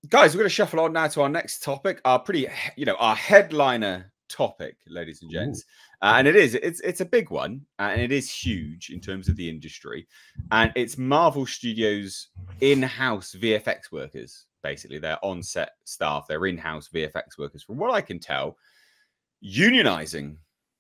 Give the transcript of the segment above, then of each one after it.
Guys, we're going to shuffle on now to our next topic, our our headliner topic, ladies and gents. And it's a big one, and it is huge in terms of the industry. And it's Marvel Studios in-house VFX workers, basically. They're on-set staff, they're in-house VFX workers. From what I can tell, unionizing,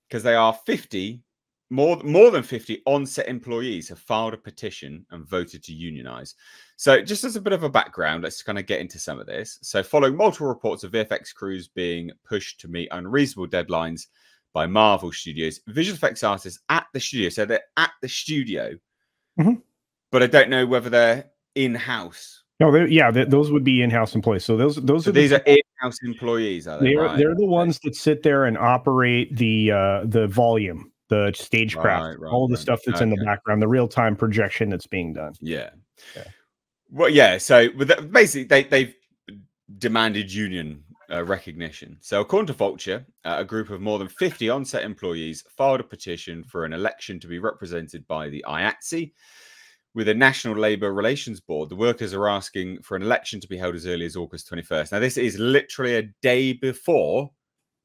because they are 50, more than 50 on-set employees have filed a petition and voted to unionize. So just as a bit of a background, let's kind of get into some of this. So following multiple reports of VFX crews being pushed to meet unreasonable deadlines by Marvel Studios, visual effects artists at the studio, so they're at the studio, but I don't know whether they're in-house. No, those would be in-house employees. So these are in-house employees, are they? They're the ones that sit there and operate the volume, the stagecraft, all the stuff that's in the background, the real-time projection that's being done. Yeah. Well, yeah. So basically, they've demanded union recognition. So according to Vulture, a group of more than 50 on-set employees filed a petition for an election to be represented by the IATSE. With a National Labour Relations Board, the workers are asking for an election to be held as early as August 21st. Now, this is literally a day before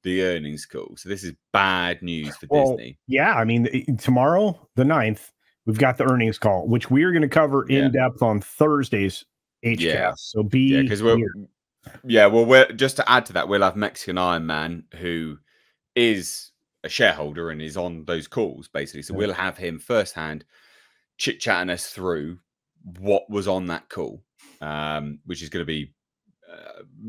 the earnings call. So this is bad news for Disney. Yeah, I mean, tomorrow, the 9th, we've got the earnings call, which we're going to cover in depth on Thursday's HCast. Yeah. So because we're just to add to that, we'll have Mexican Iron Man, who is a shareholder and is on those calls, basically. So we'll have him firsthand chit-chatting us through what was on that call, which is going to be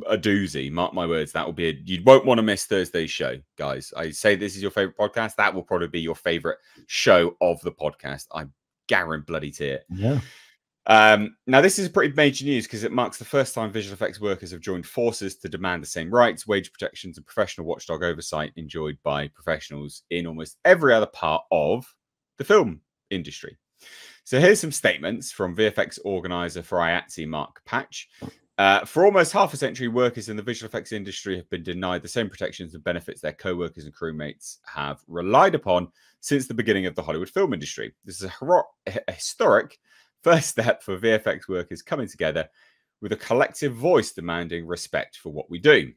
a doozy. Mark my words, that will be you won't want to miss Thursday's show, guys. I say this is your favorite podcast, that will probably be your favorite show of the podcast. I guarantee it. Now this is pretty major news because it marks the first time visual effects workers have joined forces to demand the same rights, wage protections, and professional watchdog oversight enjoyed by professionals in almost every other part of the film industry. So here's some statements from VFX organizer for IATSE, Mark Patch. For almost half a century, workers in the visual effects industry have been denied the same protections and benefits their co-workers and crewmates have relied upon since the beginning of the Hollywood film industry. This is a historic first step for VFX workers coming together with a collective voice demanding respect for what we do.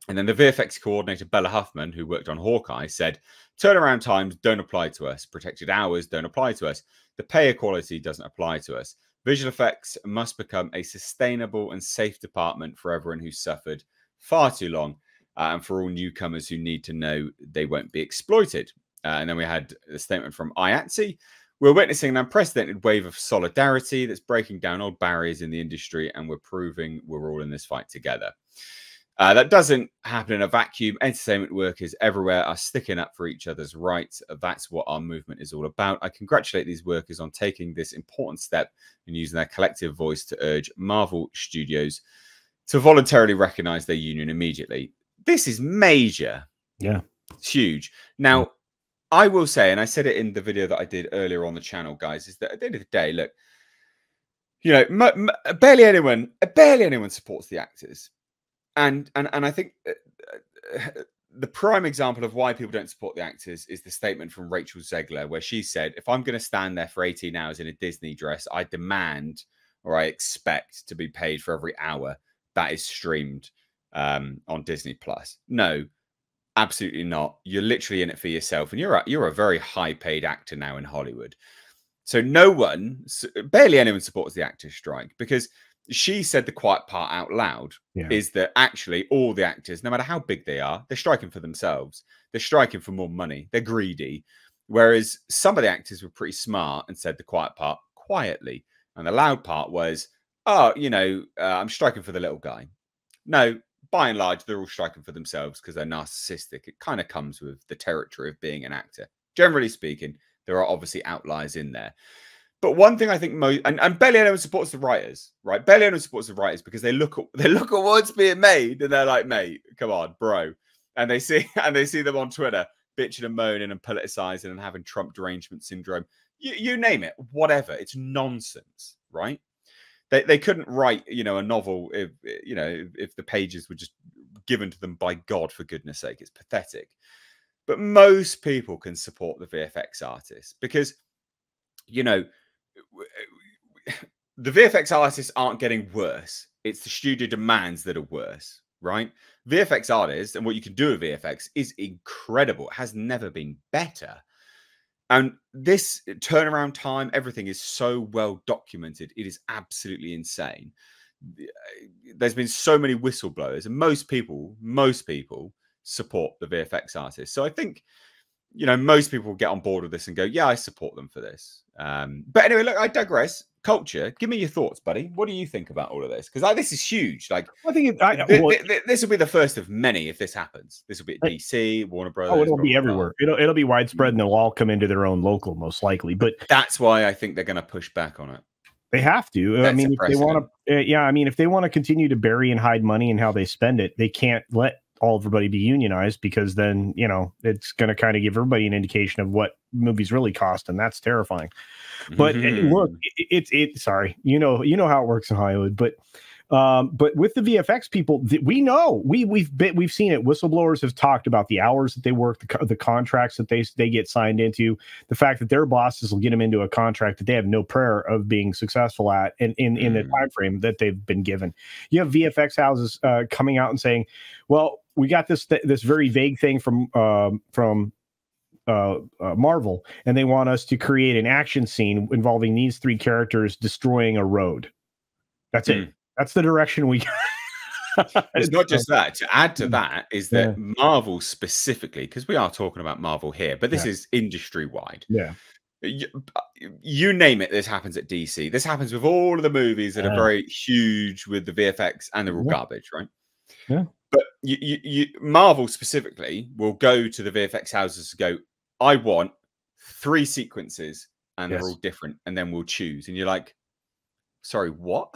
And then the VFX coordinator, Bella Huffman, who worked on Hawkeye, said, turnaround times don't apply to us. Protected hours don't apply to us. The pay equality doesn't apply to us. Visual effects must become a sustainable and safe department for everyone who's suffered far too long, and for all newcomers who need to know they won't be exploited. And then we had a statement from IATSE. We're witnessing an unprecedented wave of solidarity that's breaking down old barriers in the industry, and we're proving we're all in this fight together. That doesn't happen in a vacuum. Entertainment workers everywhere are sticking up for each other's rights. That's what our movement is all about. I congratulate these workers on taking this important step and using their collective voice to urge Marvel Studios to voluntarily recognize their union immediately. This is major. Yeah. It's huge. Now, I will say, and I said it in the video that I did earlier on the channel, guys, is that at the end of the day, look, you know, barely anyone supports the actors. And I think the prime example of why people don't support the actors is the statement from Rachel Zegler, where she said, if I'm going to stand there for 18 hours in a Disney dress, I demand or I expect to be paid for every hour that is streamed on Disney Plus. No, absolutely not. You're literally in it for yourself. And you're a very high paid actor now in Hollywood. So barely anyone supports the actors' strike, because she said the quiet part out loud is that actually all the actors, no matter how big they are, they're striking for themselves. They're striking for more money. They're greedy. Whereas some of the actors were pretty smart and said the quiet part quietly. And the loud part was, oh, you know, I'm striking for the little guy. No, by and large, they're all striking for themselves because they're narcissistic. It kind of comes with the territory of being an actor. Generally speaking, there are obviously outliers in there. But one thing I think and barely anyone supports the writers, right? Barely anyone supports the writers because they look at what's being made and they're like, mate, come on, bro. And they see them on Twitter bitching and moaning and politicizing and having Trump derangement syndrome. You name it, whatever. It's nonsense, right? They couldn't write, you know, a novel if the pages were just given to them by God, for goodness sake. It's pathetic. But most people can support the VFX artists because, you know, the VFX artists aren't getting worse It's the studio demands that are worse, right? VFX artists and what you can do with VFX is incredible. It has never been better. And this turnaround time, everything is so well documented. It is absolutely insane. There's been so many whistleblowers, and most people support the VFX artists. So I think, most people will get on board with this and go, yeah, I support them for this. But anyway, look, I digress. Culture, give me your thoughts, buddy. What do you think about all of this? Because this is huge. Like, I think this will be the first of many if this happens. This will be at DC, Warner Brothers. Oh, it'll be everywhere. It'll be widespread, and they'll all come into their own local, most likely. But that's why I think they're going to push back on it. They have to. I mean, if they want to, if they want to continue to bury and hide money and how they spend it, they can't let everybody be unionized, because then it's going to kind of give everybody an indication of what movies really cost, and that's terrifying. But look, it's sorry, you know how it works in Hollywood, but with the VFX people, we know we've seen it. Whistleblowers have talked about the hours that they work, the contracts that they get signed into, the fact that their bosses will get them into a contract that they have no prayer of being successful at in the time frame that they've been given. You have VFX houses coming out and saying, well, we got this very vague thing from Marvel, and they want us to create an action scene involving these three characters destroying a road. That's it. That's the direction we It's not just that. To add to that is that Marvel specifically, because we are talking about Marvel here, but this is industry-wide. Yeah. You name it, this happens at DC. This happens with all of the movies that are very huge with the VFX, and they're all garbage, right? Yeah. But Marvel specifically will go to the VFX houses to go, I want 3 sequences, and they're all different, and then we'll choose. And you're like, sorry, what?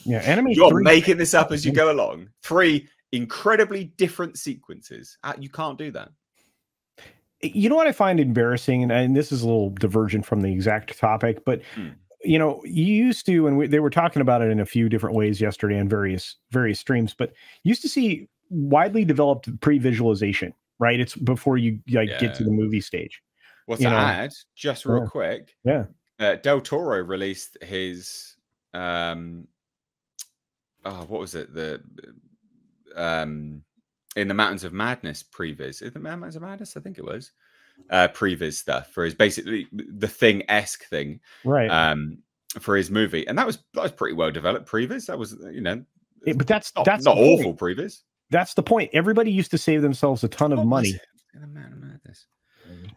You're making this up as you go along. 3 incredibly different sequences. You can't do that. You know what I find embarrassing, and this is a little divergent from the exact topic, but you used to, and they were talking about it in a few different ways yesterday on various streams, but you used to see widely developed pre-visualization, right? It's before you get to the movie stage. Well, to add, just real quick, Del Toro released his what was it? The in the Mountains of Madness previs. Is it Mountains of Madness? I think it was previs stuff for his basically the Thing-esque thing, right? For his movie, and that was pretty well developed previs. That was but that's not awful previs. That's the point. Everybody used to save themselves a ton of money.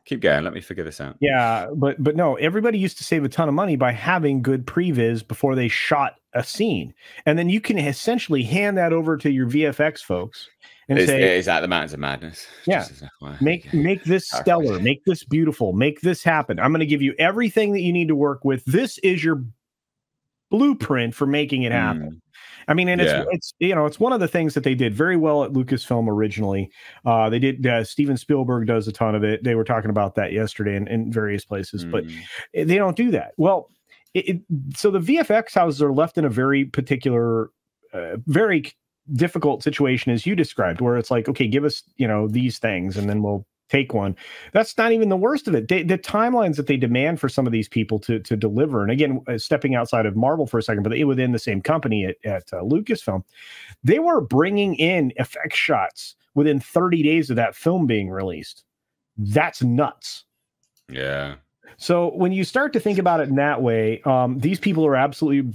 Keep going. Let me figure this out. Yeah, but no, everybody used to save a ton of money by having good previs before they shot a scene, and then you can essentially hand that over to your VFX folks and say, "Is that the Mountains of Madness?" Yeah, make this stellar, make this beautiful, make this happen. I'm going to give you everything that you need to work with. This is your blueprint for making it happen. I mean, and it's one of the things that they did very well at Lucasfilm originally. They did. Steven Spielberg does a ton of it. They were talking about that yesterday in various places, but they don't do that. Well, so the VFX houses are left in a very particular, very difficult situation, as you described, where it's like, okay, give us these things, and then we'll take one. That's not even the worst of it. The timelines that they demand for some of these people to deliver, and again, stepping outside of Marvel for a second, but within the same company at Lucasfilm, they were bringing in effect shots within 30 days of that film being released. That's nuts. Yeah. So when you start to think about it in that way, these people are absolutely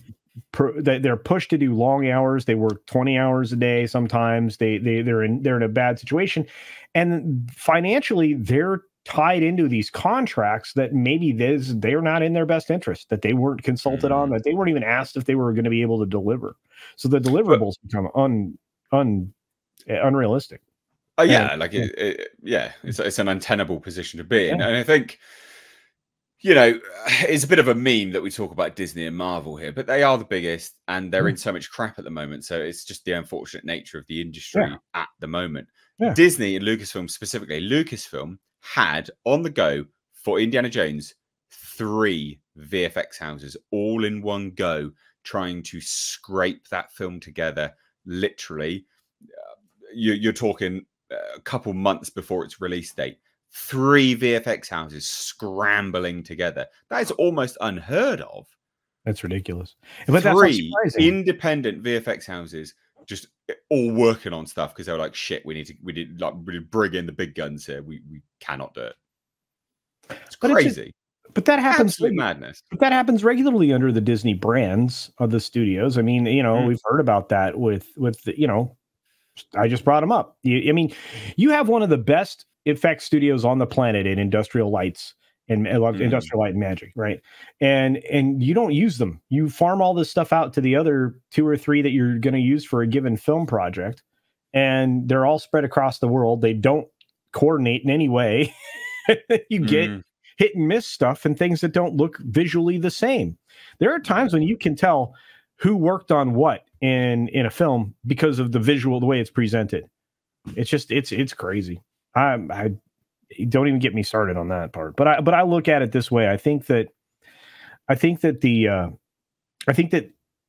they're pushed to do long hours. They work 20 hours a day. Sometimes they're in a bad situation, and financially they're tied into these contracts that maybe they're not in their best interest, that they weren't consulted on, that they weren't even asked if they were going to be able to deliver. So the deliverables become unrealistic. Oh yeah, it's an untenable position to be in, and I think. It's a bit of a meme that we talk about Disney and Marvel here, but they are the biggest, and they're in so much crap at the moment. So it's just the unfortunate nature of the industry at the moment. Yeah. Disney and Lucasfilm specifically, Lucasfilm had on the go for Indiana Jones 3 VFX houses all in one go, trying to scrape that film together. Literally, you're talking a couple months before its release date. 3 VFX houses scrambling together. That is almost unheard of. That's ridiculous. But 3 independent VFX houses just all working on stuff because they were like, shit, we need like really bring in the big guns here. We cannot do it. It's crazy. But that happens. Absolute madness. But that happens regularly under the Disney brands of the studios. I mean, you know, we've heard about that with the, you know, I just brought them up. I mean, you have one of the best effects studios on the planet in industrial lights and industrial light and magic, right? And you don't use them. You farm all this stuff out to the other 2 or 3 that you're going to use for a given film project, and they're all spread across the world. They don't coordinate in any way. You get hit and miss stuff and things that don't look visually the same. There are times when you can tell who worked on what in a film because of the visual, the way it's presented. It's just it's crazy. I don't even get me started on that part. But I look at it this way. I think that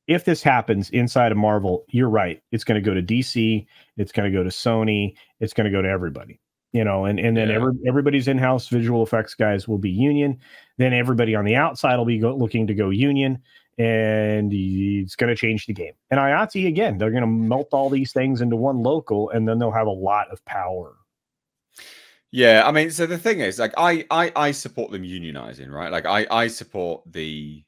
if this happens inside of Marvel, you're right. It's going to go to DC. It's going to go to Sony. It's going to go to everybody. You know, and then everybody's in-house visual effects guys will be union. Then everybody on the outside will be looking to go union, and it's going to change the game. And IATSE, again, they're going to melt all these things into one local, and then they'll have a lot of power. Yeah, I mean, so the thing is, like, I support them unionizing, right? Like, I support the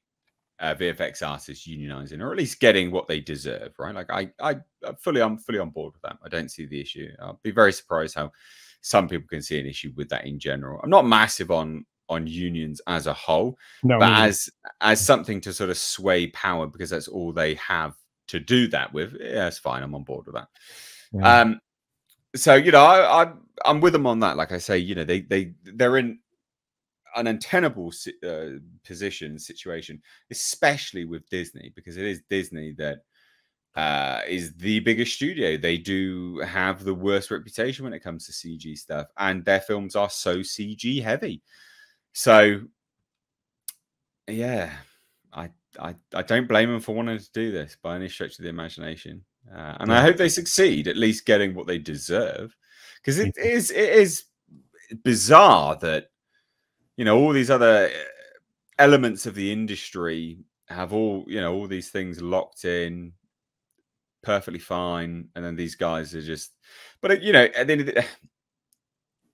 VFX artists unionizing, or at least getting what they deserve, right? Like, I'm fully on board with that. I don't see the issue. I'll be very surprised how some people can see an issue with that in general. I'm not massive on unions as a whole, but as something to sort of sway power because that's all they have to do that with. Yeah, it's fine. I'm on board with that. Yeah. So, you know, I'm with them on that. Like I say, you know, they're in an untenable situation, especially with Disney, because it is Disney that is the biggest studio. They do have the worst reputation when it comes to CG stuff, and their films are so CG heavy. So, yeah, I don't blame them for wanting to do this by any stretch of the imagination. And I hope they succeed, at least getting what they deserve, because it is bizarre that, you know, all these other elements of the industry have all these things locked in perfectly fine, and then these guys are just. But you know, at the end of the,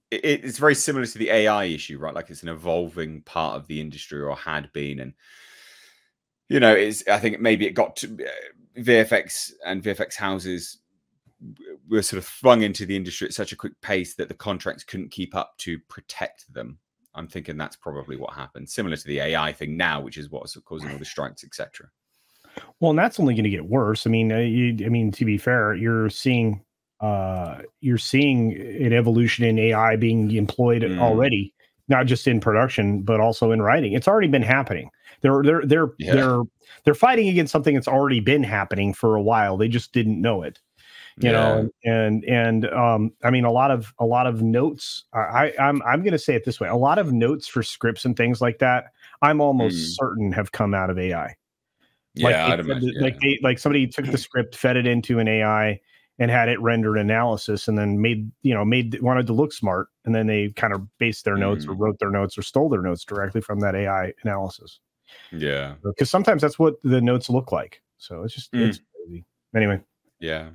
it's very similar to the AI issue, right? Like, it's an evolving part of the industry, or had been, and you know, I think maybe it got to VFX and VFX houses were sort of flung into the industry at such a quick pace that the contracts couldn't keep up to protect them. I'm thinking that's probably what happened, similar to the AI thing now, which is what's causing all the strikes, etc. Well, and that's only going to get worse. I mean, to be fair, you're seeing an evolution in AI being employed already, not just in production, but also in writing. It's already been happening. They're fighting against something that's already been happening for a while. They just didn't know it, you know. And I mean, a lot of notes. I'm going to say it this way: a lot of notes for scripts and things like that, I'm almost certain have come out of AI. Yeah, like somebody took the script, fed it into an AI, and had it render analysis, and then wanted to look smart, and then they kind of based their notes or wrote their notes or stole their notes directly from that AI analysis. Yeah, because sometimes that's what the notes look like. So it's just it's crazy. Anyway. Yeah.